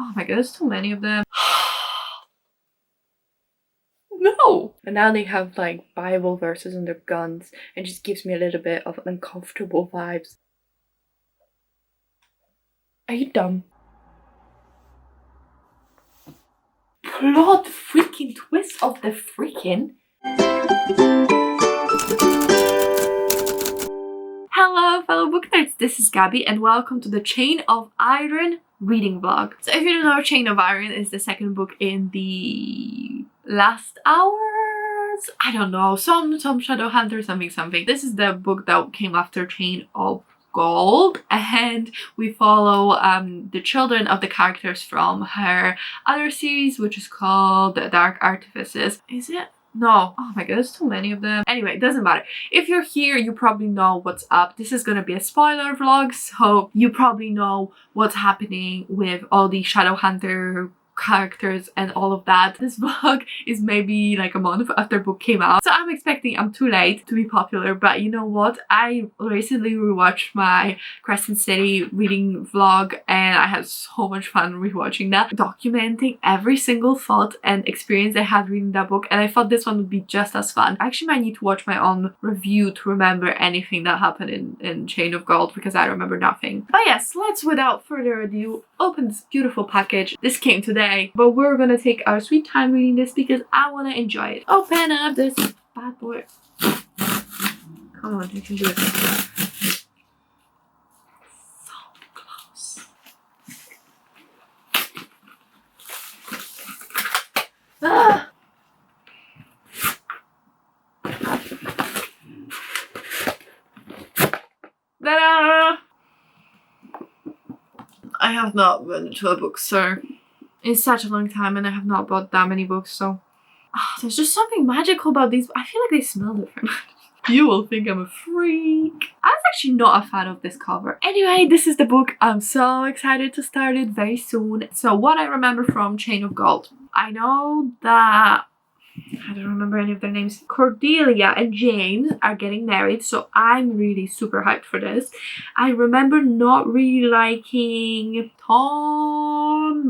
Oh my god, there's too many of them. No! And now they have like Bible verses on their guns and just gives me a little bit of uncomfortable vibes. Are you dumb? Plot freaking twist of the freaking. Hello fellow book nerds, this is Gabby and welcome to the Chain of Iron reading vlog. So if you don't know, Chain of Iron is the second book in the last hours? I don't know, some shadowhunter something. This is the book that came after Chain of Gold, and we follow the children of the characters from her other series, which is called Dark Artifices. Is it? No. Oh my god, there's too many of them. Anyway, it doesn't matter. If you're here, you probably know what's up. This is gonna be a spoiler vlog, so you probably know what's happening with all the Shadowhunter characters and all of that. This vlog is maybe like a month after book came out, so I'm expecting I'm too late to be popular. But you know what, I recently rewatched my Crescent City reading vlog and I had so much fun rewatching that, documenting every single thought and experience I had reading that book, and I thought this one would be just as fun. I actually might need to watch my own review to remember anything that happened in Chain of Gold, because I remember nothing. But yes, let's without further ado open this beautiful package. This came today, but we're gonna take our sweet time reading this because I want to enjoy it. Open up this bad boy. Come on, you can do it. So close. Ah! Ta-da! I have not been to a bookstore in such a long time and I have not bought that many books, so there's just something magical about these. I feel like they smell different. You will think I'm a freak. I was actually not a fan of this cover. Anyway, this is the book. I'm so excited to start it very soon. So what I remember from Chain of Gold. I know that I don't remember any of their names. Cordelia and James are getting married, so I'm really super hyped for this. I remember not really liking Tom,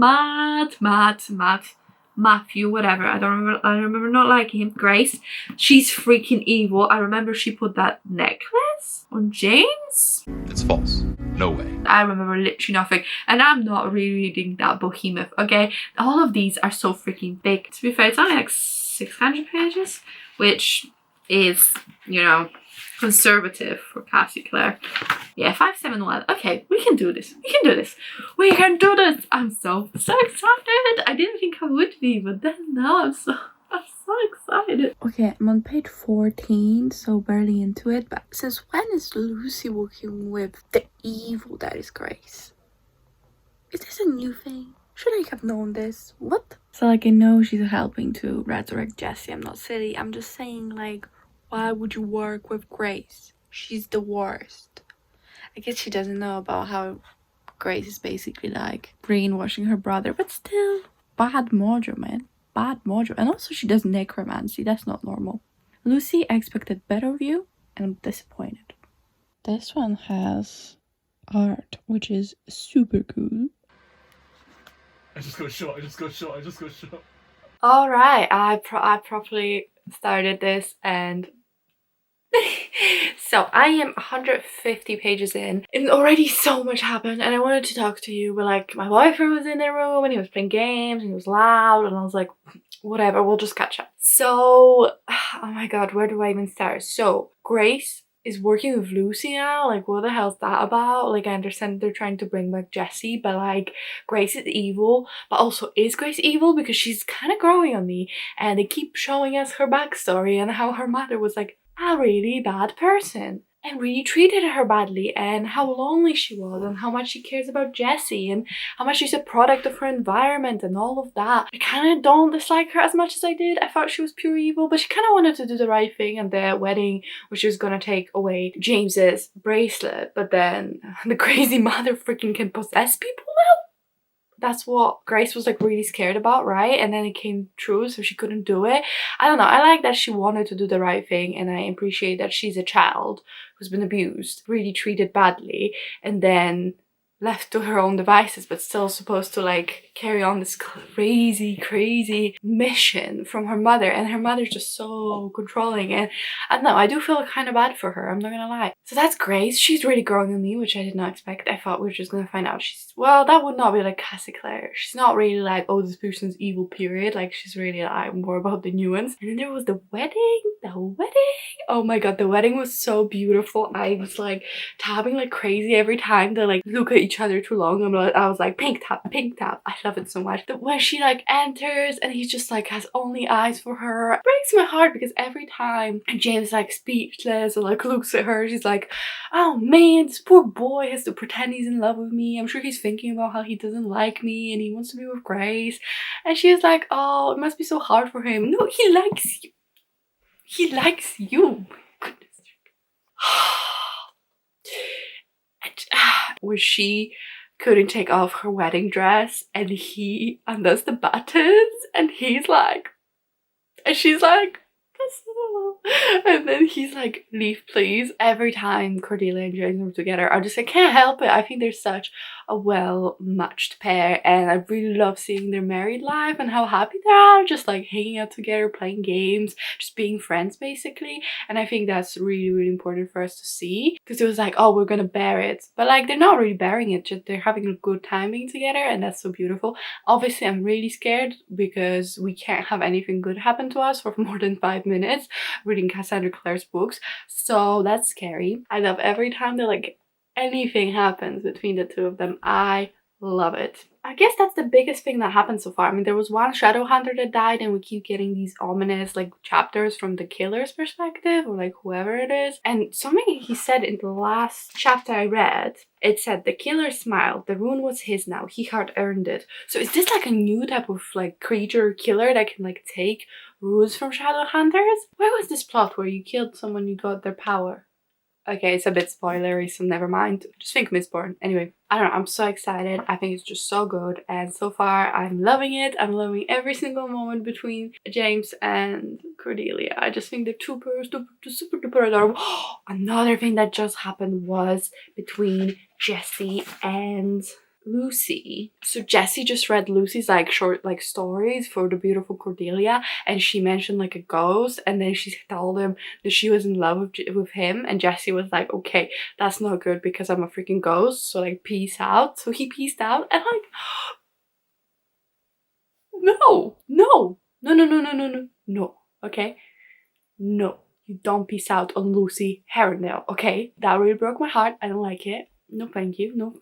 Matthew, whatever. I remember not liking him. Grace, she's freaking evil. I remember she put that necklace on James. It's false. No way. I remember literally nothing, and I'm not rereading that behemoth, okay? All of these are so freaking big. To be fair, it's only like 600 pages, which is, you know, conservative for Cassandra Clare. Yeah, 571. Okay, we can do this. We can do this. We can do this. I'm so excited. I didn't think I would be, but then now I'm so excited. Okay, I'm on page 14, so barely into it. But since when is Lucy working with the evil that is Grace? Is this a new thing? Should I have known this? What? So like, I know she's helping to resurrect Jesse. I'm not silly. I'm just saying, like, why would you work with Grace? She's the worst. I guess she doesn't know about how Grace is basically like brainwashing her brother, but still, bad mojo, man. Bad mojo. And also she does necromancy. That's not normal. Lucy, I expected better of you, and I'm disappointed. This one has art, which is super cool. I just got shot. Alright, I properly started this, and so I am 150 pages in and already so much happened, and I wanted to talk to you, but like my boyfriend was in the room and he was playing games and he was loud, and I was like, whatever, we'll just catch up. So, oh my god, where do I even start? So Grace is working with Lucy now. Like, what the hell is that about? Like, I understand they're trying to bring back Jesse, but like, Grace is evil. But also, is Grace evil? Because she's kind of growing on me, and they keep showing us her backstory and how her mother was like a really bad person and really treated her badly, and how lonely she was, and how much she cares about Jesse, and how much she's a product of her environment and all of that. I kind of don't dislike her as much as I did. I thought she was pure evil, but she kind of wanted to do the right thing at the wedding, where she was gonna take away James's bracelet, but then the crazy mother freaking can possess people now? That's what Grace was like really scared about, right? And then it came true, so she couldn't do it. I don't know. I like that she wanted to do the right thing, and I appreciate that she's a child who's been abused, really treated badly, and then left to her own devices, but still supposed to like carry on this crazy mission from her mother, and her mother's just so controlling. And I don't know, I do feel kind of bad for her, I'm not gonna lie. So that's great. She's really growing on me, which I did not expect. I thought we were just gonna find out she's, well, that would not be like Cassandra Clare. She's not really like, oh, this person's evil, period. Like, she's really like more about the nuance. And then there was the wedding. Oh my god, the wedding was so beautiful. I was like tapping like crazy every time they like look at each other too long. I was like, pink tap. I love it so much. When she like enters and he just like has only eyes for her, it breaks my heart, because every time James like speechless or like looks at her, she's like, oh man, this poor boy has to pretend he's in love with me. I'm sure he's thinking about how he doesn't like me and he wants to be with Grace. And she's like, oh, it must be so hard for him. No, he likes you. He likes you. Goodness. Where she couldn't take off her wedding dress and he undoes the buttons and he's like, and she's like, and then he's like, leave please. Every time Cordelia and James are together, I just, I can't help it. I think they're such a well-matched pair, and I really love seeing their married life and how happy they are, just like hanging out together, playing games, just being friends basically. And I think that's really important for us to see, because it was like, oh, we're gonna bear it, but like they're not really bearing it, just they're having a good time being together, and that's so beautiful. Obviously I'm really scared because we can't have anything good happen to us for more than 5 minutes reading Cassandra Clare's books, so that's scary. I love every time that like anything happens between the two of them. I love it. I guess that's the biggest thing that happened so far. I mean, there was one shadowhunter that died, and we keep getting these ominous like chapters from the killer's perspective, or like whoever it is. And something he said in the last chapter I read, it said, the killer smiled, the rune was his now, he had earned it. So is this like a new type of like creature killer that can like take runes from shadowhunters? Where was this plot where you killed someone, you got their power? Okay, it's a bit spoilery, so never mind. Just think Mistborn. Anyway, I don't know, I'm so excited. I think it's just so good, and so far I'm loving it. I'm loving every single moment between James and Cordelia. I just think they're super duper adorable. Another thing that just happened was between Jessie and Lucy. So Jessie just read Lucy's like short like stories for the beautiful Cordelia, and she mentioned like a ghost, and then she told him that she was in love with him, and Jessie was like, okay, that's not good because I'm a freaking ghost, so like peace out. So he peaced out, and like no, okay, no, you don't peace out on Lucy Herondale, okay? That really broke my heart. I don't like it. No thank you. No.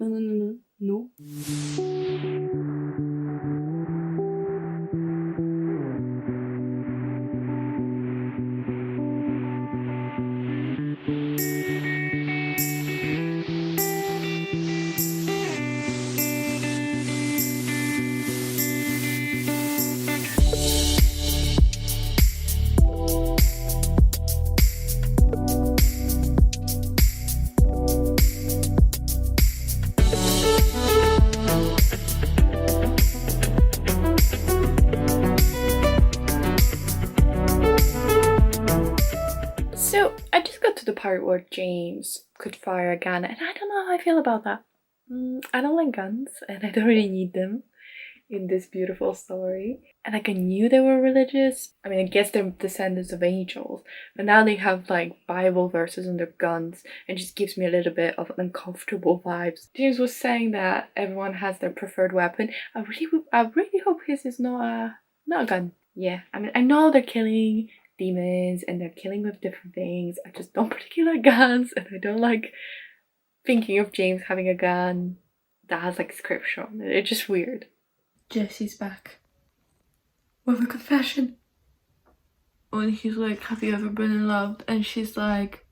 So I just got to the part where James could fire a gun, and I don't know how I feel about that. I don't like guns, and I don't really need them in this beautiful story. And like I knew they were religious. I mean, I guess they're descendants of angels, but now they have like Bible verses on their guns, and just gives me a little bit of uncomfortable vibes. James was saying that everyone has their preferred weapon. I really hope his is not a gun. Yeah, I mean, I know they're killing demons and they're killing with different things. I just don't particularly like guns, and I don't like thinking of James having a gun that has like scripture on it. It's just weird. Jessie's back with a confession. When he's like, have you ever been in love? And she's like,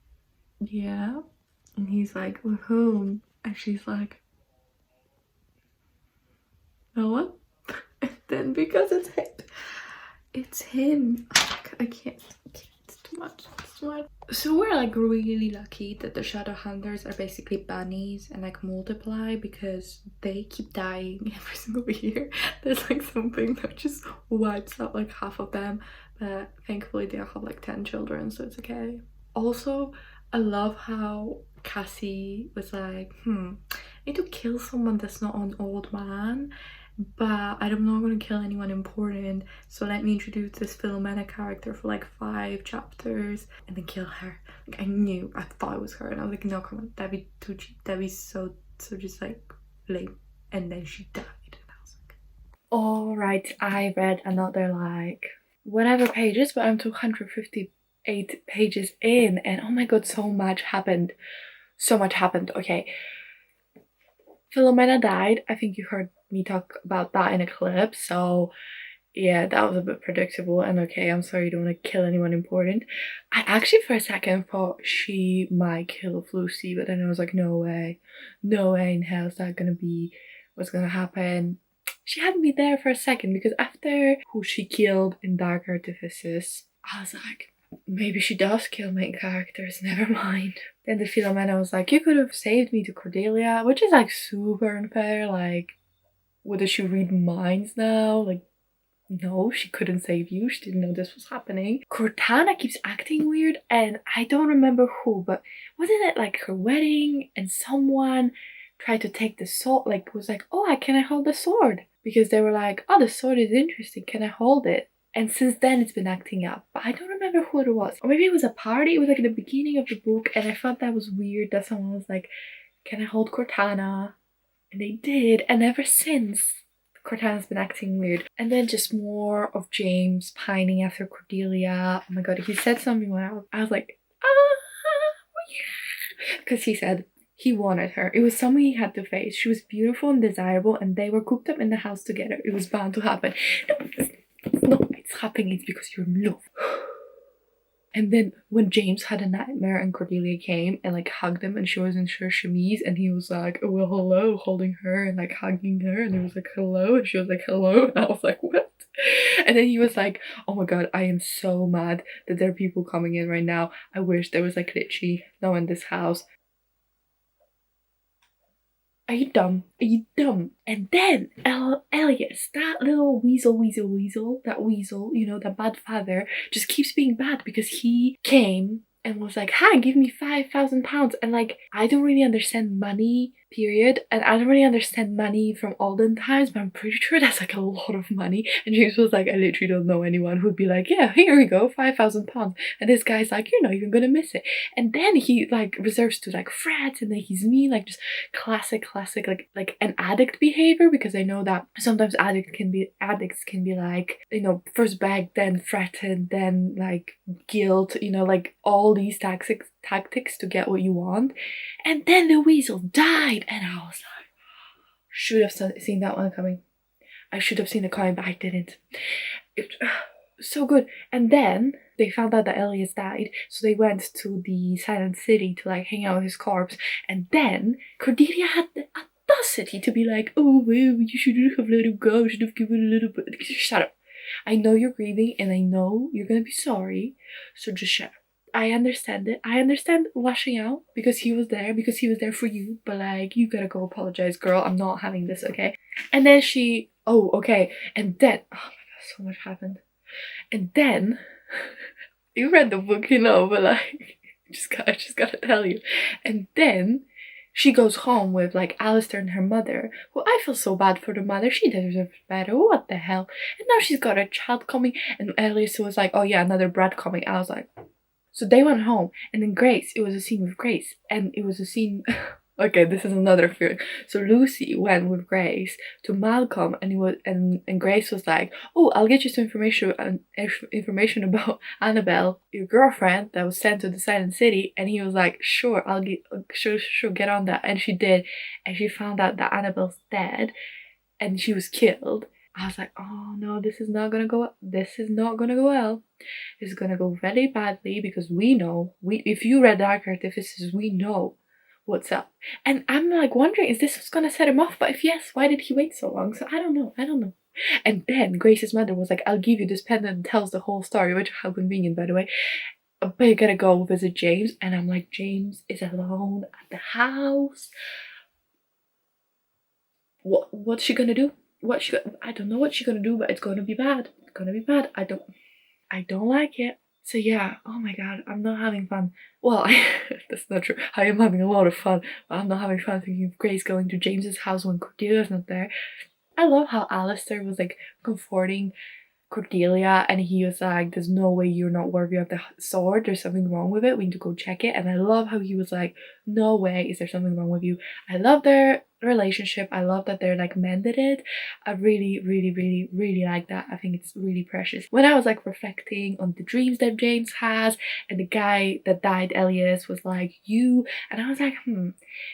yeah. And he's like, with whom? And she's like, no one. And then because it's him. I can't. It's too much. So we're like really lucky that the shadowhunters are basically bunnies and like multiply, because they keep dying every single year. There's like something that just wipes out like half of them, but thankfully they have like 10 children, so it's okay. Also, I love how Cassie was like, need to kill someone that's not an old man, but I'm not gonna kill anyone important, so let me introduce this Philomena character for like 5 chapters and then kill her. Like I thought it was her, and I was like, no, come on, that'd be too cheap, that'd be so just like lame. And then she died, and I was like, all right, I read another like whatever pages, but I'm 258 pages in, and oh my god, so much happened. Okay, Philomena died. I think you heard me talk about that in a clip, so yeah, that was a bit predictable. And okay, I'm sorry you don't want to kill anyone important. I actually for a second thought she might kill Lucy, but then I was like, no way in hell is that gonna be what's gonna happen. She had me there for a second, because after who she killed in Dark Artifices, I was like, maybe she does kill main characters, never mind. Then the Philomena was like, you could have saved me to Cordelia, which is like super unfair. Like, what, does she read minds now? Like, no, she couldn't save you, she didn't know this was happening. Cortana keeps acting weird, and I don't remember who, but wasn't it like her wedding and someone tried to take the sword, like was like, oh, can I hold the sword? Because they were like, oh, the sword is interesting, can I hold it? And since then it's been acting up, but I don't remember who it was. Or maybe it was a party, it was like at the beginning of the book, and I thought that was weird that someone was like, can I hold Cortana? And they did, and ever since, Cortana's been acting weird. And then just more of James pining after Cordelia. Oh my god, he said something when I was like, because he said he wanted her. It was someone he had to face. She was beautiful and desirable, and they were cooped up in the house together. It was bound to happen. No, it's happening. It's because you're in love. And then when James had a nightmare and Cordelia came and like hugged him, and she was in her chemise, and he was like, oh, well, hello, holding her and like hugging her, and he was like, hello, and she was like, hello, and I was like, what? And then he was like, oh my god, I am so mad that there are people coming in right now. I wish there was like literally no one in this house. Are you dumb? Are you dumb? And then Elias, that little weasel, that weasel, you know, that bad father, just keeps being bad, because he came and was like, hi, give me £5,000. And like, I don't really understand money, period. And I don't really understand money from olden times, but I'm pretty sure that's like a lot of money. And James was like, I literally don't know anyone who'd be like, yeah, here we go, £5,000. And this guy's like, you're not even gonna miss it. And then he like reserves to like fret, and then he's mean, like just classic like an addict behavior, because I know that sometimes addicts can be like, you know, first beg, then threaten, then like guilt, you know, like all these tactics to get what you want. And then the weasel died, and I was like, should have seen that one coming. I should have seen it coming, but I didn't. So good. And then they found out that Elias died, so they went to the Silent City to like hang out with his corpse. And then Cordelia had the audacity to be like, oh well, you shouldn't have let him go, should have given a little bit. Shut up. I know you're grieving, and I know you're gonna be sorry, so just shut up. I understand it. I understand lashing out because he was there for you, but like, you gotta go apologize, girl. I'm not having this, okay? And then okay. And then, oh my god, so much happened. And then, you read the book, you know, but like, I just gotta tell you. And then she goes home with like Alistair and her mother. Well, I feel so bad for the mother. She deserves better. What the hell? And now she's got a child coming, and Alice was like, oh yeah, another brat coming. I was like, so they went home, and then Grace, it was a scene with Grace, and it was a scene, okay, this is another feeling. So Lucy went with Grace to Malcolm, and Grace was like, oh, I'll get you some information about Annabelle, your girlfriend that was sent to the Silent City. And he was like, sure, get on that. And she did, and she found out that Annabelle's dead, and she was killed. I was like, oh no, this is not gonna go well. This is gonna go very badly, because if you read Dark Artifices, we know what's up. And I'm like wondering, is this what's gonna set him off? But if yes, why did he wait so long? So I don't know. And then Grace's mother was like, I'll give you this pendant, and tells the whole story, which, how convenient, by the way. But you gotta go visit James. And I'm like, James is alone at the house. What's she gonna do? I don't know what she's gonna do, but it's gonna be bad. I don't like it. So yeah, oh my god, I'm not having fun. Well, that's not true. I am having a lot of fun, but I'm not having fun thinking of Grace going to James's house when Cordelia's not there. I love how Alistair was like comforting Cordelia, and he was like, there's no way you're not worthy of the sword, there's something wrong with it, we need to go check it. And I love how he was like, no way is there something wrong with you. I love their relationship. I love that they're like mended it. I really like that. I think it's really precious. When I was like reflecting on the dreams that James has, and the guy that died, Elias, was like, you, and I was like,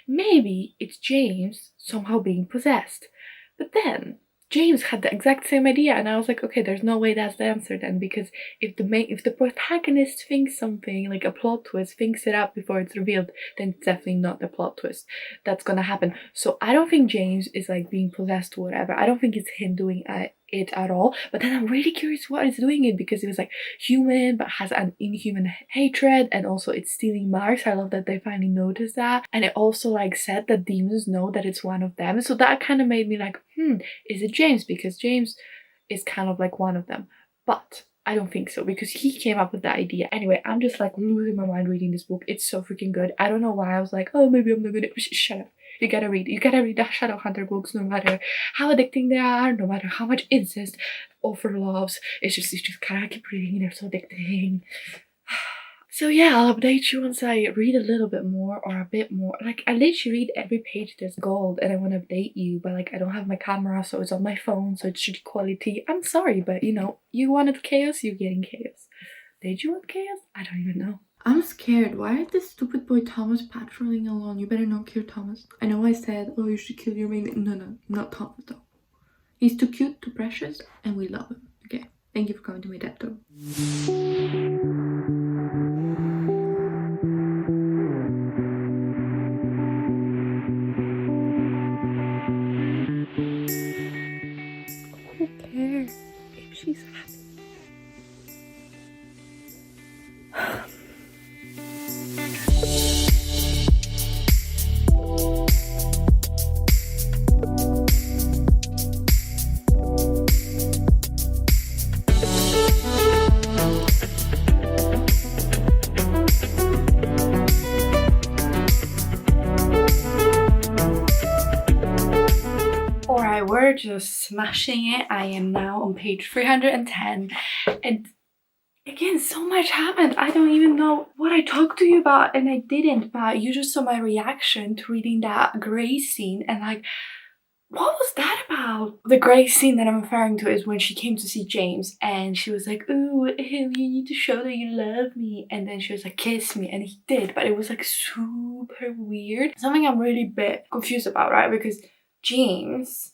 maybe it's James somehow being possessed. But then James had the exact same idea, and I was like, okay, there's no way that's the answer then, because if the protagonist thinks something, like a plot twist, thinks it up before it's revealed, then it's definitely not the plot twist that's gonna happen. So I don't think James is like being possessed or whatever. I don't think it's him doing it at all. But then I'm really curious what is doing it, because it was like human but has an inhuman hatred, and also it's stealing marks. I love that they finally noticed that, and it also like said that demons know that it's one of them. So that kind of made me like, is it James? Because James is kind of like one of them. But I don't think so, because he came up with the idea. Anyway, I'm just like losing my mind reading this book. It's so freaking good. I don't know why I was like, oh, maybe I'm not gonna shut up. You gotta read the Shadowhunter books, no matter how addicting they are, no matter how much incest Offer loves. It's just you just gotta keep reading. They're so addicting. So yeah, I'll update you once I read a little bit more or a bit more. Like, I literally read every page there's gold, and I want to update you, but like I don't have my camera, so it's on my phone, so it's shitty quality. I'm sorry, but you know, you wanted chaos, you're getting chaos. Did you want chaos? I don't even know. I'm scared. Why is this stupid boy Thomas patrolling alone? You better not kill Thomas. I know I said, oh, you should kill your main. No, not Thomas though. He's too cute, too precious, and we love him. Okay, thank you for coming to my death though. Who cares if she's happy? We're just smashing it. I am now on page 310, and again, so much happened. I don't even know what I talked to you about, and I didn't, but you just saw my reaction to reading that Grace scene, and like, what was that about? The Grace scene that I'm referring to is when she came to see James, and she was like, ooh, you need to show that you love me, and then she was like, kiss me, and he did, but it was like super weird. Something I'm really a bit confused about, right? Because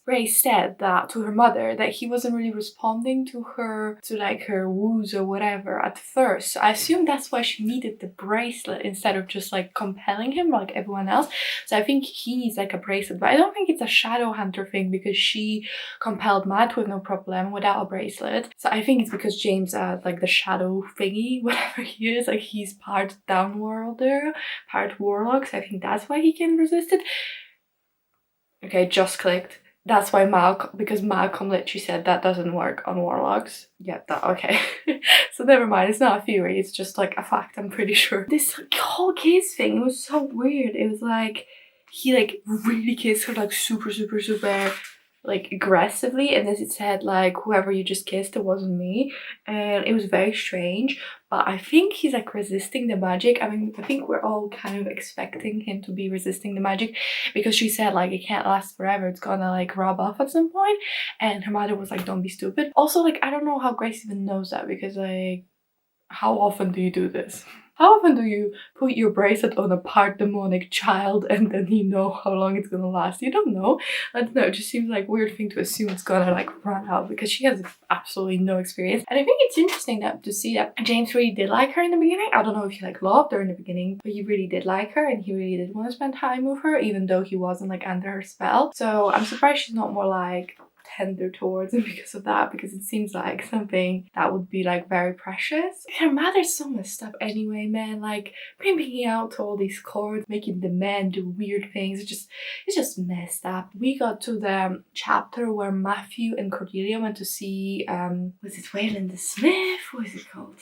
Grace said that to her mother, that he wasn't really responding to her, to like her woos or whatever at first. So I assume that's why she needed the bracelet instead of just like compelling him like everyone else. So I think he needs like a bracelet, but I don't think it's a Shadowhunter thing, because she compelled Matt with no problem without a bracelet. So I think it's because James like the shadow thingy, whatever he is, like he's part downworlder, part warlock. So I think that's why he can resist it. Okay, just clicked. That's why because Malcolm literally said that doesn't work on warlocks. Yeah, okay. So never mind, it's not a theory, it's just like a fact, I'm pretty sure. This whole kiss thing, it was so weird. It was like, he like really kissed her like super like aggressively, and then it said like, whoever you just kissed, it wasn't me, and it was very strange. But I think he's like resisting the magic. I mean, I think we're all kind of expecting him to be resisting the magic, because she said like it can't last forever, it's gonna like rub off at some point, and her mother was like, don't be stupid. Also, like, I don't know how Grace even knows that, because like, how often do you do this? How often do you put your bracelet on a part demonic child and then you know how long it's gonna last? You don't know. I don't know, it just seems like a weird thing to assume it's gonna like run out, because she has absolutely no experience. And I think it's interesting that to see that James really did like her in the beginning. I don't know if he like loved her in the beginning, but he really did like her, and he really did want to spend time with her, even though he wasn't like under her spell. So I'm surprised she's not more like tender towards him because of that, because it seems like something that would be like very precious. Her mother's so messed up anyway, man. Like pimping out to all these chords, making the men do weird things. It's just messed up. We got to the chapter where Matthew and Cordelia went to see was it Wayland the Smith? What is it called?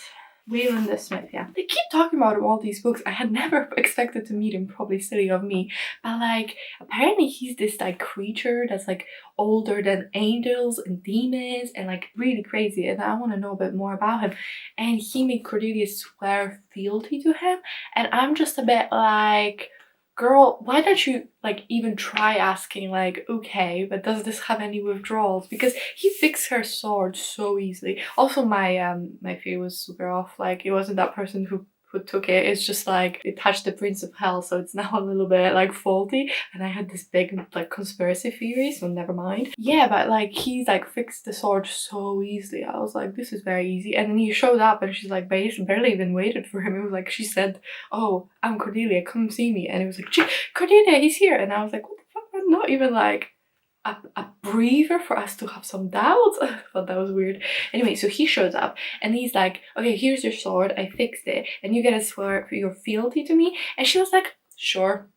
Wayland Smith, yeah. They keep talking about him all these books. I had never expected to meet him, probably silly of me. But like, apparently he's this like creature that's like older than angels and demons and like really crazy. And I want to know a bit more about him. And he made Cordelia swear fealty to him. And I'm just a bit like, girl, why don't you like even try asking like, okay, but does this have any withdrawals? Because he fixed her sword so easily. Also, my fear was super off. Like, it wasn't that person who took it. It's just like it touched the Prince of Hell, so it's now a little bit like faulty. And I had this big like conspiracy theory, so never mind. Yeah, but like he's like fixed the sword so easily. I was like, this is very easy. And then he showed up and she's like barely even waited for him. It was like she said, oh, I'm Cordelia, come see me. And it was like, Cordelia, he's here. And I was like, what the fuck? I'm not even like a breather for us to have some doubts. I thought that was weird. Anyway, so he shows up and he's like, okay, here's your sword, I fixed it, and you gotta swear for your fealty to me. And she was like, sure,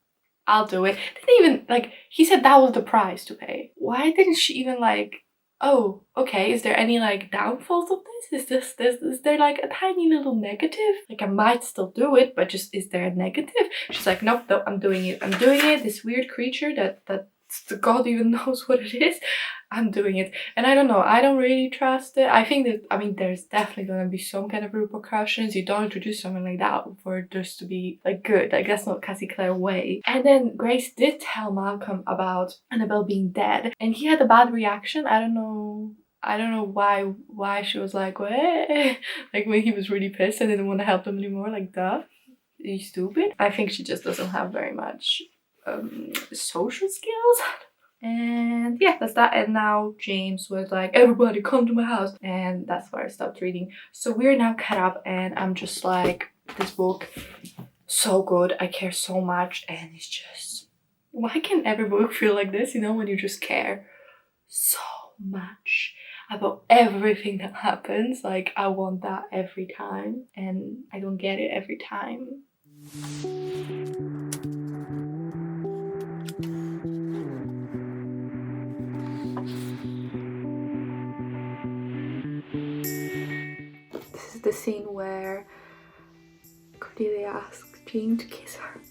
I'll do it. Didn't even like, he said that was the price to pay. Why didn't she even like, oh, okay, is there any like downfalls of this? Is there like a tiny little negative? Like, I might still do it, but just is there a negative? She's like, nope, I'm doing it. This weird creature that God even knows what it is, I'm doing it. And I don't know, I don't really trust it. I think that, I mean, there's definitely gonna be some kind of repercussions. You don't introduce something like that for it just to be like good. Like, that's not Cassie Clare way. And then Grace did tell Malcolm about Annabelle being dead, and he had a bad reaction. I don't know why she was like, what? Like, when he was really pissed and didn't want to help them anymore. Like, duh, are you stupid? I think she just doesn't have very much social skills. And yeah, that's that. And now James was like, everybody come to my house, and that's where I stopped reading. So we're now caught up, and I'm just like, this book, so good, I care so much. And it's just, why can't every book feel like this, you know, when you just care so much about everything that happens? Like, I want that every time, and I don't get it every time. This is the scene where Cordelia asks Jane to kiss her.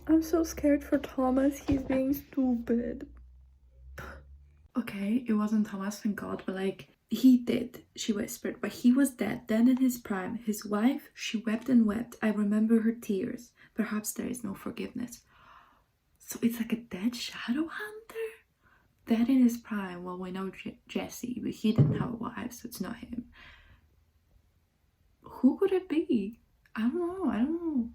I'm so scared for Thomas. He's being stupid. Okay, it wasn't Thomas, thank God, but like, he did, she whispered, but he was dead, then in his prime. His wife, she wept and wept. I remember her tears. Perhaps there is no forgiveness. So it's like a dead shadowhunter? Dead in his prime. Well, we know Jesse, but he didn't have a wife, so it's not him. Who could it be? I don't know.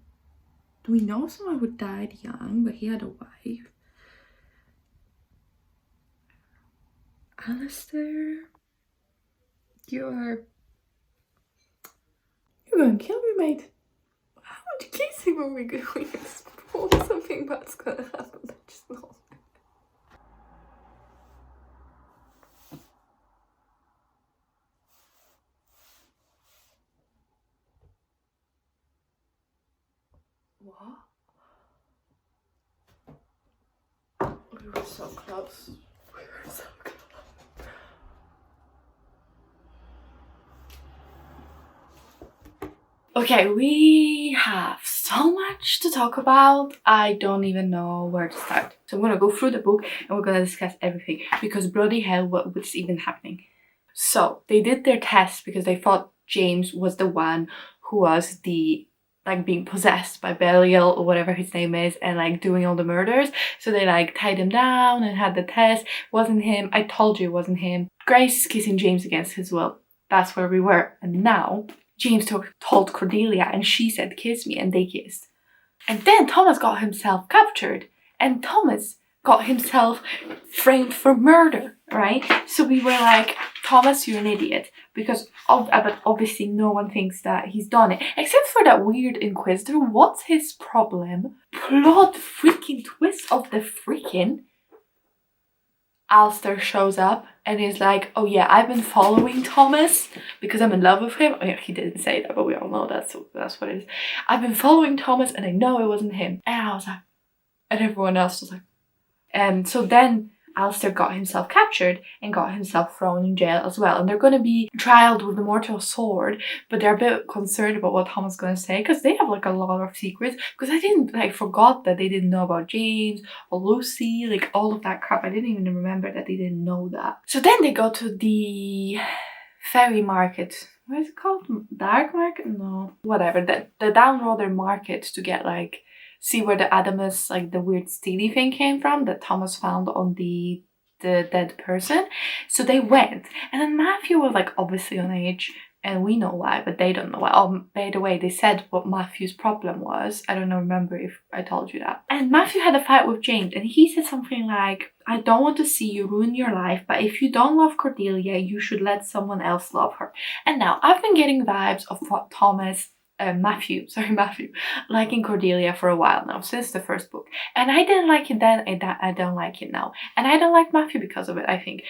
Do we know someone who died young, but he had a wife? Alistair? You're gonna kill me, mate. How much kissing are we going to spoil? Something bad's gonna happen. I just know. What? We were so close. Okay, we have so much to talk about. I don't even know where to start. So I'm gonna go through the book and we're gonna discuss everything, because bloody hell, what's even happening? So they did their test because they thought James was the one who was the like being possessed by Belial or whatever his name is, and like doing all the murders. So they like tied him down and had the test. Wasn't him. I told you it wasn't him. Grace is kissing James against his will. that's where we were. And now James told Cordelia and she said, kiss me, and they kissed. And then Thomas got himself captured and Thomas got himself framed for murder, right? So we were like, Thomas, you're an idiot. Because but obviously no one thinks that he's done it. Except for that weird Inquisitor. What's his problem? Plot freaking twist of the freaking. Alistair shows up and is like, oh yeah, I've been following Thomas because I'm in love with him. Oh yeah, he didn't say that, but we all know that's what it is. I've been following Thomas and I know it wasn't him. And I was like, and everyone else was like, and so then Alistair got himself captured and got himself thrown in jail as well. And they're going to be trialed with the mortal sword, but they're a bit concerned about what Thomas is going to say because they have like a lot of secrets. Because I forgot that they didn't know about James or Lucy, like all of that crap. I didn't even remember that they didn't know that. So then they go to the ferry market. What is it called? Dark market? No, whatever. The Downroader market to get like, see where the Adamus, like the weird steely thing came from that Thomas found on the dead person. So they went. And then Matthew was like obviously on edge. And we know why, but they don't know why. Oh, by the way, they said what Matthew's problem was. I don't remember if I told you that. And Matthew had a fight with James. And he said something like, I don't want to see you ruin your life. But if you don't love Cordelia, you should let someone else love her. And now I've been getting vibes of what Matthew, liking Cordelia for a while now, since the first book. And I didn't like it then, I don't like it now. And I don't like Matthew because of it, I think.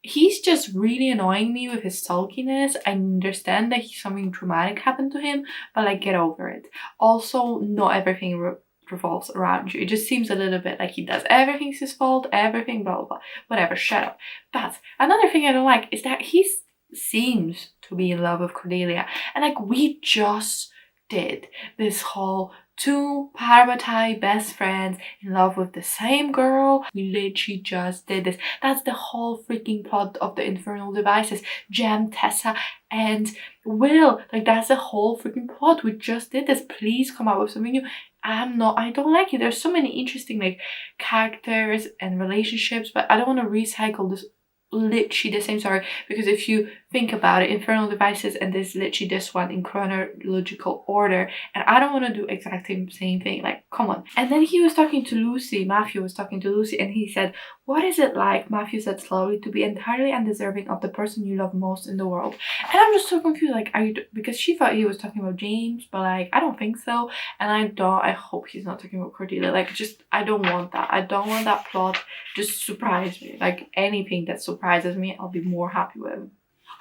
He's just really annoying me with his sulkiness. I understand that something traumatic happened to him, but like, get over it. Also, not everything revolves around you. It just seems a little bit like he does everything's his fault, everything, blah, blah, blah. Whatever, shut up. But another thing I don't like is that he seems to be in love with Cordelia. And like, we just did this whole two Parvati best friends in love with the same girl. We literally just did this. That's the whole freaking plot of the Infernal Devices. Jem, Tessa, and Will. Like, that's the whole freaking plot. We just did this. Please come out with something new. I don't like it. There's so many interesting like characters and relationships, but I don't want to recycle this literally the same story, because if you think about it, Infernal Devices and this literally this one in chronological order, and I don't want to do exactly the same thing. Like, come on. And then he was talking to Lucy, Matthew was talking to Lucy, and he said, what is it like, Matthew said slowly, to be entirely undeserving of the person you love most in the world? And I'm just so confused, like, are you, because she thought he was talking about James, but like, I don't think so, and I hope he's not talking about Cordelia. Like, just, I don't want that plot. Just surprise me. Like, anything that surprises me, I'll be more happy with.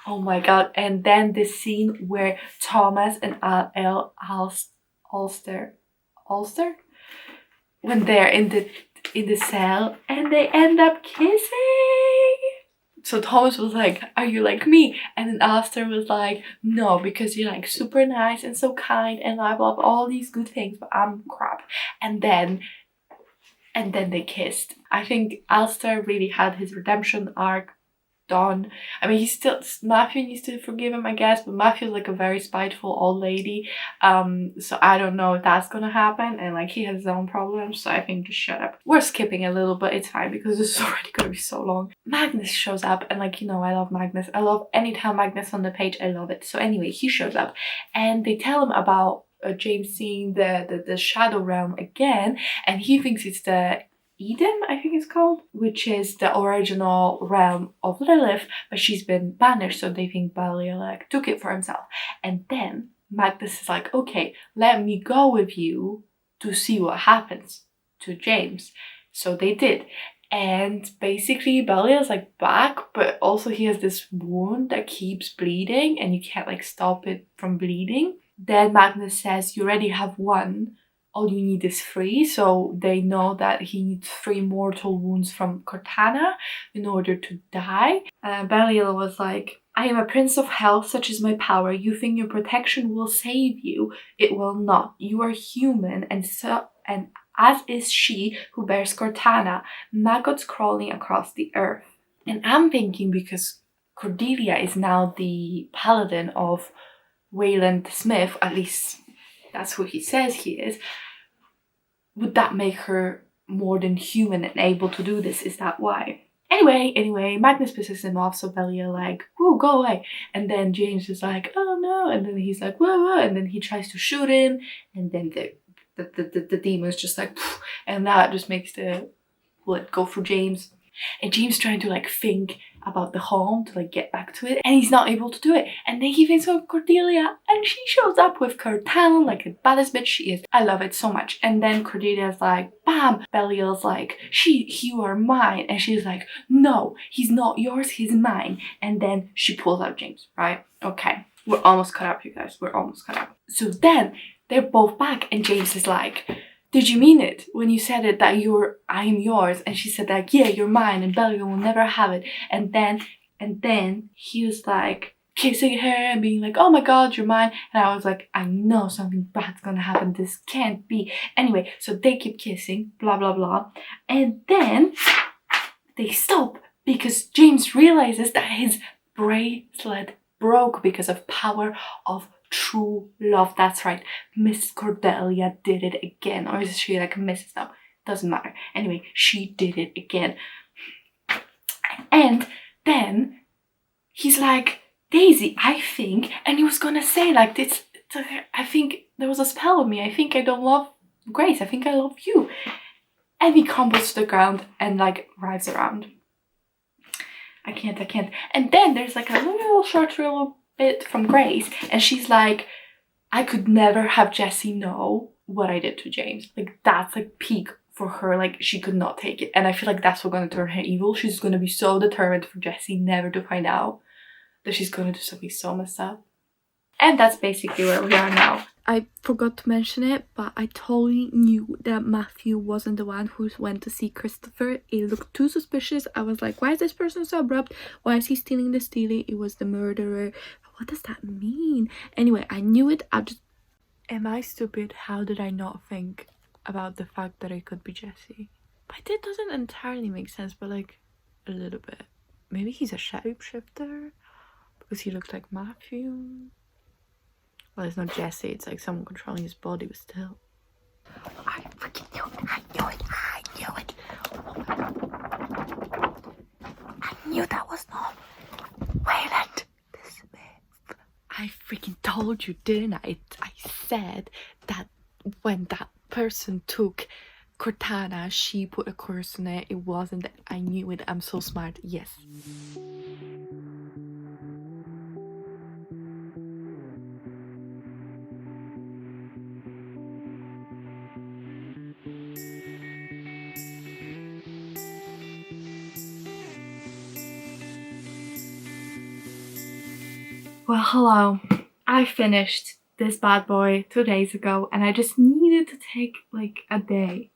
Oh my god. And then this scene where Thomas and Ulster, when they're in the cell and they end up kissing. So Thomas was like, are you like me? And then Ulster was like, no, because you're like super nice and so kind and I love all these good things, but I'm crap. And then they kissed. I think Alistair really had his redemption arc done. I mean, Matthew needs to forgive him, I guess, but Matthew's like a very spiteful old lady. So I don't know if that's gonna happen, and like, he has his own problems, so I think just shut up. We're skipping a little, but it's fine because this is already gonna be so long. Magnus shows up, and like, you know, I love Magnus. I love anytime Magnus on the page, I love it. So anyway, he shows up, and they tell him about James seeing the Shadow Realm again, and he thinks it's the Eden, I think it's called, which is the original realm of Lilith, but she's been banished, so they think Belial like took it for himself. And then Magnus is like, okay, let me go with you to see what happens to James. So they did. And basically Belial's like back, but also he has this wound that keeps bleeding and you can't like stop it from bleeding. Then Magnus says, you already have one, all you need is 3. So they know that he needs 3 mortal wounds from Cortana in order to die. Belial was like, I am a prince of hell, such is my power. You think your protection will save you? It will not. You are human, and as is she who bears Cortana, maggots crawling across the earth. And I'm thinking, because Cordelia is now the paladin of Wayland Smith, at least that's who he says he is, would that make her more than human and able to do this? Is that why? Anyway, Magnus pisses him off, so Belial like, whoa, go away. And then James is like, oh no, and then he's like, whoa, and then he tries to shoot him, and then the demon's just like, and that just makes the bullet go for James. And James trying to like think about the home to like get back to it, and he's not able to do it. And then he thinks of Cordelia, and she shows up with Cortana like the baddest bitch she is. I love it so much. And then Cordelia's like, bam, Belial's like, you are mine, and she's like, no, he's not yours, he's mine. And then she pulls out James, right? Okay, we're almost caught up, you guys, we're almost caught up. So then they're both back, and James is like, did you mean it when you said it that I'm yours? And she said like, yeah, you're mine, and Belial will never have it. And then he was like kissing her and being like, oh my god, you're mine. And I was like, I know something bad's gonna happen, this can't be. Anyway, so they keep kissing, blah blah blah, and then they stop because James realizes that his bracelet broke because of power of true love. That's right, Miss Cordelia did it again. Or is she like Mrs. now? Doesn't matter. Anyway, she did it again. And then he's like, Daisy, I think, and he was gonna say like this, I think there was a spell on me, I think I don't love Grace, I think I love you. And he crumbles to the ground and like writhes around. I can't. And then there's like a little short little bit from Grace, and she's like, I could never have Jesse know what I did to James. Like that's like peak for her, like she could not take it. And I feel like that's what's gonna turn her evil. She's gonna be so determined for Jesse never to find out that she's gonna do something so messed up. And that's basically where we are now. I forgot to mention it, but I totally knew that Matthew wasn't the one who went to see Christopher. It looked too suspicious. I was like, why is this person so abrupt? Why is he stealing the stealing? It was the murderer. What does that mean? Anyway, I knew it. Am I stupid? How did I not think about the fact that it could be Jesse? But it doesn't entirely make sense, but like a little bit. Maybe he's a shapeshifter because he looks like Matthew. Well, it's not Jesse, it's like someone controlling his body, but still. I freaking knew it. I knew it. Oh my god. I knew that was not Wayland the Smith. I freaking told you, didn't I? I said that when that person took Cortana, she put a curse on it. It wasn't. I knew it. I'm so smart. Yes. Well, hello. I finished this bad boy 2 days ago, and I just needed to take like a day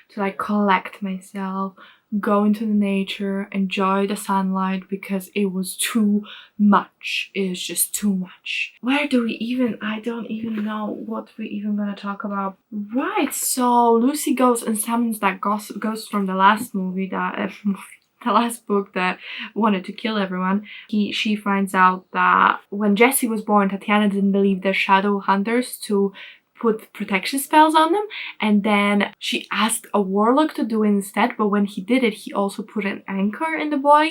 to like collect myself, go into the nature, enjoy the sunlight, because it was too much. It was just too much. Where do we even, I don't even know what we're even gonna talk about. Right, so Lucy goes and summons that ghost from the last movie, the last book that wanted to kill everyone. She finds out that when Jesse was born, Tatiana didn't believe the shadow hunters to put protection spells on them, and then she asked a warlock to do it instead, but when he did it, he also put an anchor in the boy,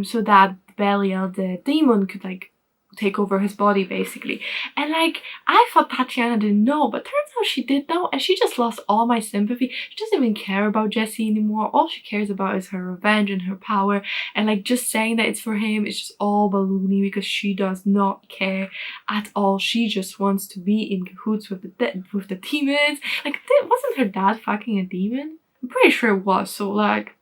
so that Belial, the demon, could like take over his body basically. And like, I thought Tatiana didn't know, but turns out she did know, and she just lost all my sympathy. She doesn't even care about Jesse anymore. All she cares about is her revenge and her power, and like just saying that it's for him is just all baloney, because she does not care at all. She just wants to be in cahoots with the demons. Like, wasn't her dad fucking a demon? I'm pretty sure it was. So like,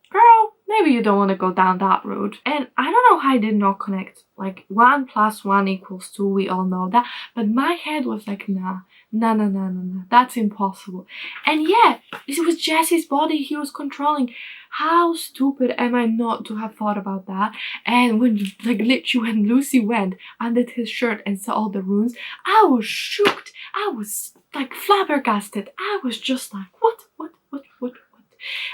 girl, maybe you don't want to go down that road. And I don't know how I did not connect. Like 1 + 1 = 2, we all know that. But my head was like, nah, that's impossible. And yeah, it was Jesse's body he was controlling. How stupid am I not to have thought about that? And when, like, literally when Lucy went, undid his shirt and saw all the runes, I was shocked. I was like flabbergasted. I was just like, what?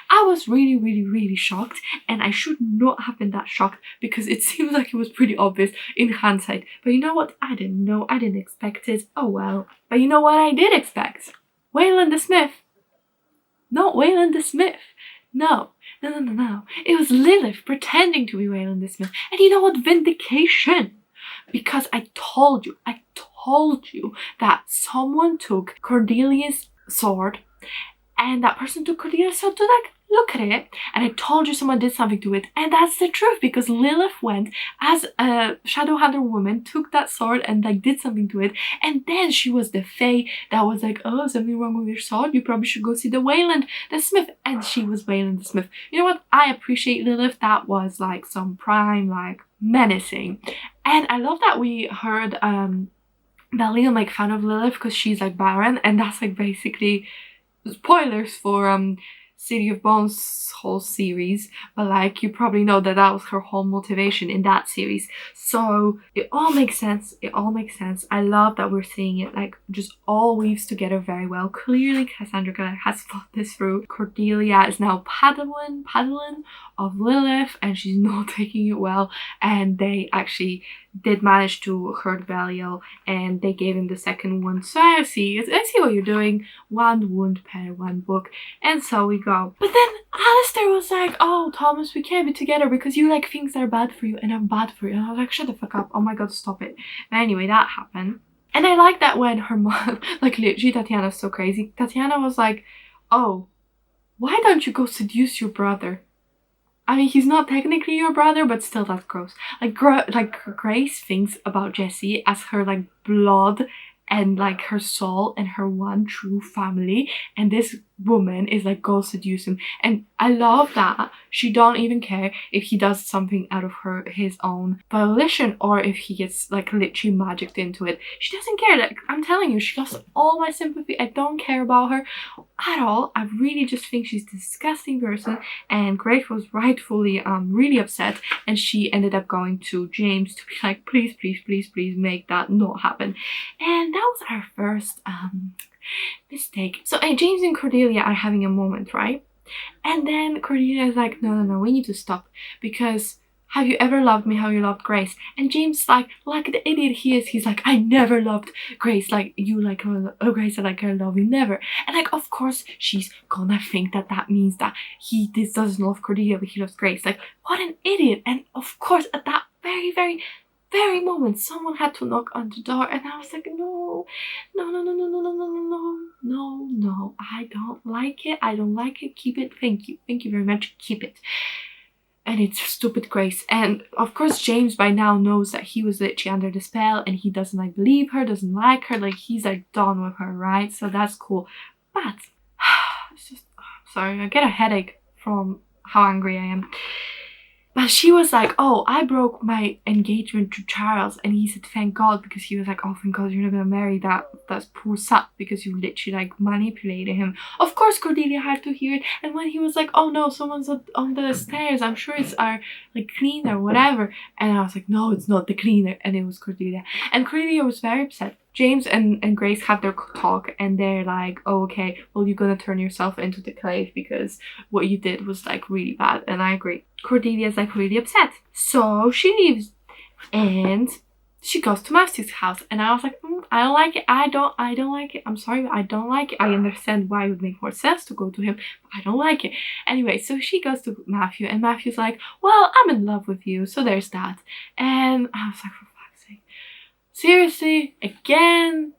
I was really shocked, and I should not have been that shocked, because it seems like it was pretty obvious in hindsight. But you know what? I didn't know. I didn't expect it. Oh well. But you know what I did expect? Wayland the Smith. Not Wayland the Smith. No. No. It was Lilith pretending to be Wayland the Smith. And you know what? Vindication. Because I told you that someone took Cordelia's sword, and that person took Cordelia's sword to like look at it, and I told you someone did something to it, and that's the truth, because Lilith went as a Shadowhunter woman, took that sword and like did something to it, and then she was the fae that was like, oh, something wrong with your sword, you probably should go see the Wayland the Smith, and she was Wayland the Smith. You know what? I appreciate Lilith. That was like some prime like menacing. And I love that we heard that Liam make fun of Lilith because she's like barren, and that's like basically spoilers for City of Bones whole series, but like you probably know that that was her whole motivation in that series. So it all makes sense. I love that we're seeing it like just all weaves together very well. Clearly Cassandra Clare has thought this through. Cordelia is now Padawan of Lilith, and she's not taking it well, and they actually did manage to hurt Belial, and they gave him the second wound. So I see what you're doing. One wound per one book, and so we go. But then Alistair was like, oh Thomas, we can't be together because you like things that are bad for you and I'm bad for you. And I was like, shut the fuck up, oh my god, stop it. But anyway, that happened. And I like that when her mom, like literally Tatiana's so crazy, Tatiana was like, oh, why don't you go seduce your brother? I mean, he's not technically your brother, but still that's gross. Like, Grace thinks about Jessie as her, like, blood and, like, her soul and her one true family. And this woman is like, go seduce him. And I love that she don't even care if he does something out of his own volition or if he gets like literally magicked into it. She doesn't care. Like, I'm telling you, she lost all my sympathy. I don't care about her at all. I really just think she's a disgusting person, and Grace was rightfully really upset, and she ended up going to James to be like, please make that not happen. And that was our first mistake. So James and Cordelia are having a moment, right? And then Cordelia is like, no, we need to stop, because have you ever loved me how you loved Grace? And James, like the idiot he is, he's like, I never loved Grace like you like her, Grace like her, love you, never. And like, of course she's gonna think that that means that he doesn't love Cordelia but he loves Grace. Like, what an idiot. And of course at that very moment someone had to knock on the door, and I was like, no, I don't like it, keep it, thank you very much, keep it. And it's stupid Grace. And of course James by now knows that he was literally under the spell, and he doesn't like believe her, doesn't like her, like he's like done with her, right? So that's cool. But it's just, sorry, I get a headache from how angry I am. But she was like, oh, I broke my engagement to Charles. And he said, thank God, because he was like, oh, thank God you're not gonna marry that poor sap, because you literally like manipulated him. Of course Cordelia had to hear it. And when he was like, oh no, someone's on the stairs, I'm sure it's our like cleaner, whatever. And I was like, no, it's not the cleaner. And it was Cordelia. And Cordelia was very upset. James and Grace have their talk, and they're like, oh, okay, well, you're gonna turn yourself into the clave because what you did was like really bad. And I agree. Cordelia's like really upset. So she leaves and she goes to Matthew's house, and I was like, I don't like it. I don't like it. I'm sorry, I don't like it. I understand why it would make more sense to go to him, but I don't like it. Anyway, so she goes to Matthew, and Matthew's like, well, I'm in love with you, so there's that. And I was like, for fuck's sake, seriously, again?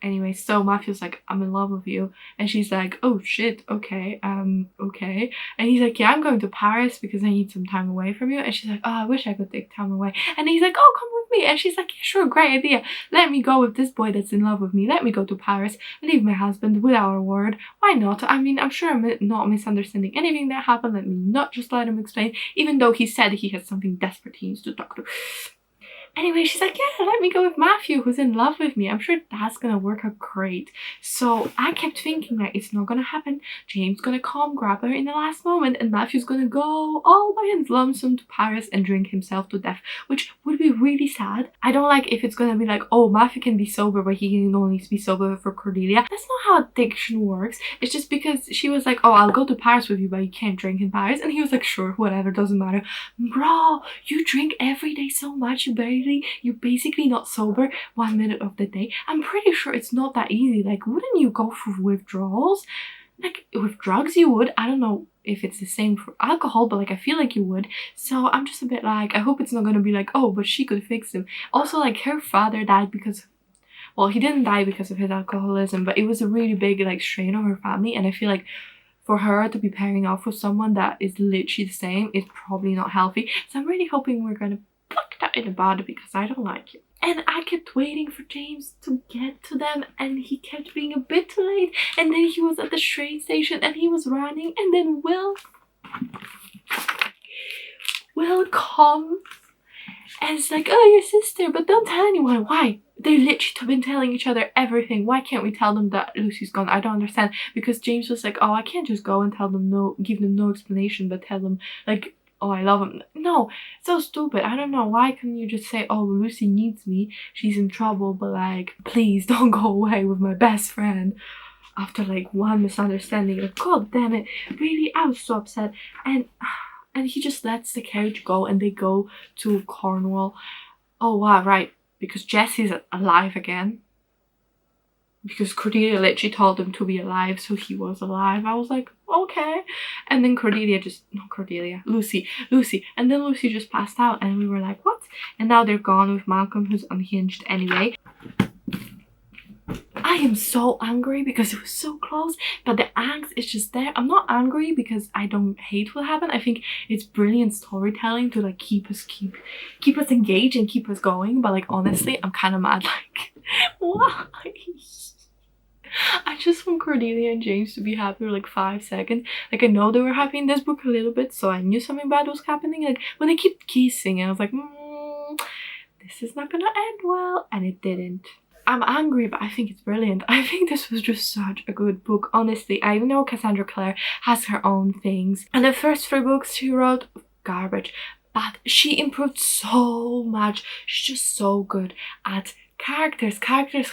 Anyway, so Matthew's like, I'm in love with you. And she's like, oh shit, okay, okay. And he's like, yeah, I'm going to Paris because I need some time away from you. And she's like, oh, I wish I could take time away. And he's like, oh, come with me. And she's like, yeah, sure, great idea. Let me go with this boy that's in love with me. Let me go to Paris, leave my husband without a word. Why not? I mean, I'm sure I'm not misunderstanding anything that happened. Let me not just let him explain, even though he said he has something desperate he needs to talk to. Anyway, she's like, yeah, let me go with Matthew, who's in love with me. I'm sure that's gonna work out great. So I kept thinking that it's not gonna happen. James gonna come grab her in the last moment, and Matthew's gonna go all by his lonesome to Paris and drink himself to death, which would be really sad. I don't like if it's gonna be like, oh, Matthew can be sober, but he can only be sober for Cordelia. That's not how addiction works. It's just because she was like, oh, I'll go to Paris with you, but you can't drink in Paris. And he was like, sure, whatever, doesn't matter. Bro, you drink every day so much, you're basically not sober 1 minute of the day. I'm pretty sure it's not that easy. Like, wouldn't you go for withdrawals? Like, with drugs you would. I don't know if it's the same for alcohol, but like I feel like you would. So I'm just a bit like, I hope it's not gonna be like, oh, but she could fix him. Also, like, her father died because, well, he didn't die because of his alcoholism, but it was a really big like strain on her family, and I feel like for her to be pairing off with someone that is literally the same is probably not healthy. So I'm really hoping we're gonna pluck that in the bud because I don't like it. And I kept waiting for James to get to them, and he kept being a bit too late, and then he was at the train station and he was running, and then Will comes and it's like, oh, your sister, but don't tell anyone. Why? They literally been telling each other everything. Why can't we tell them that Lucy's gone? I don't understand. Because James was like, oh, I can't just go and tell them no, give them no explanation, but tell them like, oh, I love him. No, so stupid. I don't know. Why couldn't you just say, oh, Lucy needs me, she's in trouble, but like, please don't go away with my best friend after like one misunderstanding. Like, god damn it. Really, I was so upset. And he just lets the carriage go and they go to Cornwall. Oh wow, right, because Jesse's alive again. Because Cordelia literally told him to be alive, so he was alive. I was like, okay. And then Lucy. And then Lucy just passed out and we were like, what? And now they're gone with Malcolm, who's unhinged anyway. I am so angry because it was so close, but the angst is just there. I'm not angry because I don't hate what happened. I think it's brilliant storytelling to like keep us engaged and keep us going. But like honestly, I'm kind of mad. Like, why? I just want Cordelia and James to be happy for like 5 seconds. Like, I know they were happy in this book a little bit, so I knew something bad was happening. Like when they keep kissing, I was like, this is not gonna end well, and it didn't. I'm angry, but I think it's brilliant. I think this was just such a good book, honestly. I know Cassandra Clare has her own things, and the first 3 books she wrote, garbage, but she improved so much. She's just so good at characters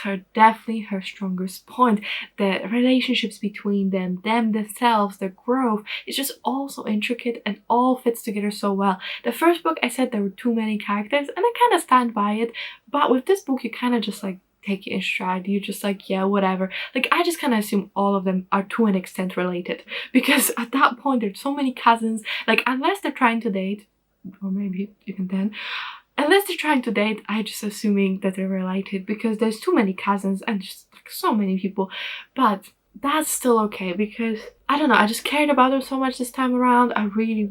are definitely her strongest point. The relationships between them themselves, their growth, it's just all so intricate and all fits together so well. The first book I said there were too many characters, and I kind of stand by it, but with this book you kind of just like take it in stride. You're just like, yeah, whatever. Like, I just kind of assume all of them are to an extent related, because at that point there's so many cousins. Like, unless they're trying to date, or maybe even then, unless they're trying to date, I'm just assuming that they're related because there's too many cousins and just like so many people. But that's still okay because I don't know, I just cared about them so much this time around. I really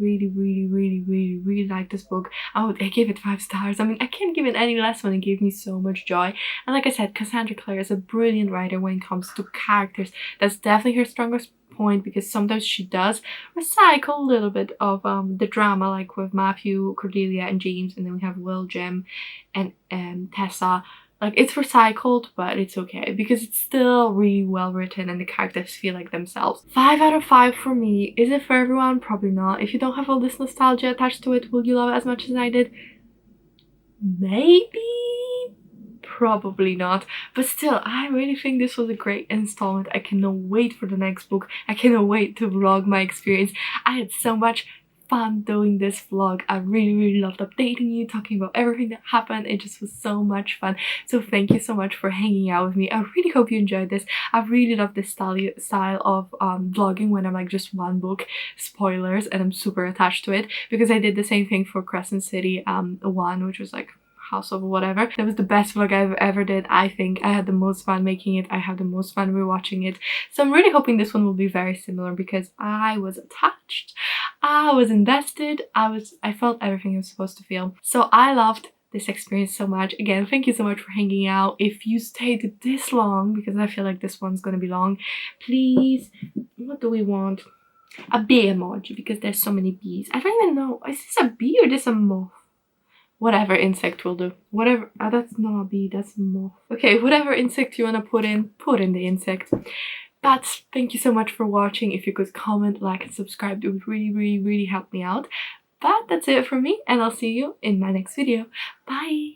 like this book. I gave it 5 stars. I mean, I can't give it any less when it gave me so much joy. And like I said, Cassandra Clare is a brilliant writer when it comes to characters. That's definitely her strongest point, because sometimes she does recycle a little bit of the drama, like with Matthew, Cordelia and James, and then we have Will, Jem and Tessa. Like, it's recycled, but it's okay because it's still really well written and the characters feel like themselves. 5 out of 5 for me. Is it for everyone? Probably not. If you don't have all this nostalgia attached to it, will you love it as much as I did? Maybe? Probably not. But still, I really think this was a great installment. I cannot wait for the next book. I cannot wait to vlog my experience. I had so much fun doing this vlog. I really loved updating you, talking about everything that happened. It just was so much fun. So thank you so much for hanging out with me. I really hope you enjoyed this. I really love this style of vlogging when I'm like just one book, spoilers, and I'm super attached to it, because I did the same thing for Crescent City 1, which was like House of whatever. That was the best vlog I've ever did. I think I had the most fun making it. I had the most fun rewatching it. So I'm really hoping this one will be very similar, because I was attached, I was invested, I felt everything I was supposed to feel. So I loved this experience so much. Again, thank you so much for hanging out. If you stayed this long, because I feel like this one's gonna be long, please, what do we want? A bee emoji, because there's so many bees. I don't even know, is this a bee or is this a moth? Whatever insect will do. Whatever, that's not a bee, that's a moth. Okay, whatever insect you want to put in the insect. But thank you so much for watching. If you could comment, like and subscribe, it would really help me out. But that's it for me, and I'll see you in my next video. Bye!